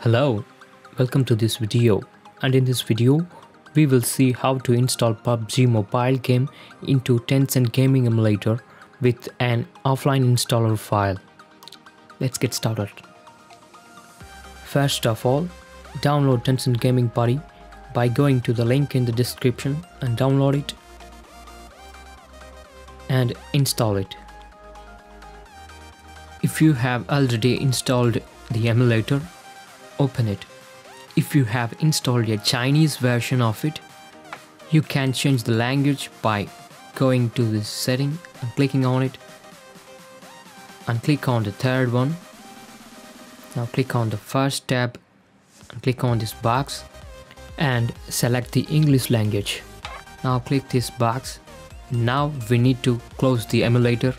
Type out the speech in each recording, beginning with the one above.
Hello, welcome to this video, and in this video we will see how to install PUBG mobile game into Tencent Gaming Emulator with an offline installer file. Let's get started. First of all, download Tencent Gaming Buddy by going to the link in the description and download it and install it. If you have already installed the emulator, open it. If you have installed a Chinese version of it, you can change the language by going to this setting and clicking on it and click on the third one. Now click on the first tab and click on this box and select the English language. Now click this box. Now we need to close the emulator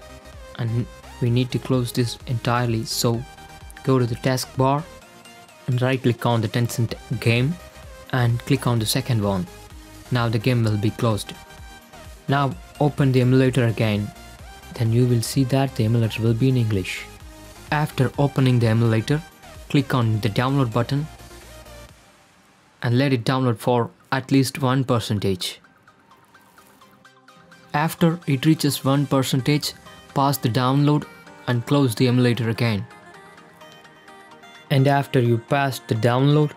and we need to close this entirely, so go to the taskbar and right click on the Tencent game and click on the second one. Now the game will be closed. Now open the emulator again, then you will see that the emulator will be in English. After opening the emulator, click on the download button and let it download for at least 1%. After it reaches 1%, pause the download and close the emulator again. And after you pass the download,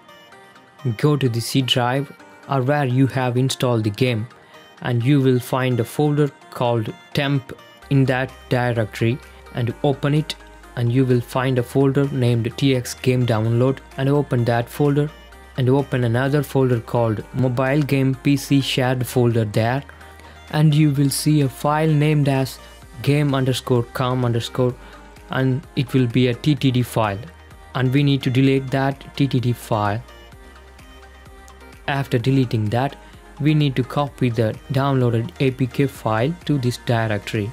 go to the C drive or where you have installed the game, and you will find a folder called temp in that directory, and open it and you will find a folder named TX game download, and open that folder and open another folder called mobile game PC shared folder there, and you will see a file named as game_com_ and it will be a TTD file, and we need to delete that TTD file. After deleting that, we need to copy the downloaded APK file to this directory.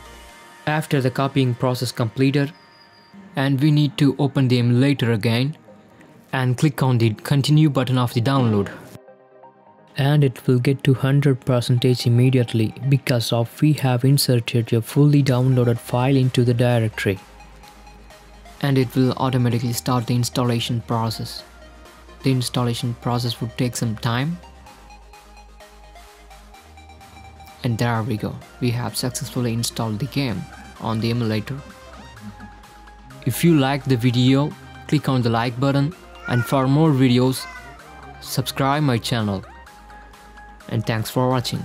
After the copying process completed, and we need to open the emulator again and click on the continue button of the download. And it will get to 100% immediately because of we have inserted a fully downloaded file into the directory. And it will automatically start the installation process. The installation process would take some time. And there we go. We have successfully installed the game on the emulator. If you liked the video, click on the like button, and for more videos, subscribe my channel. And thanks for watching.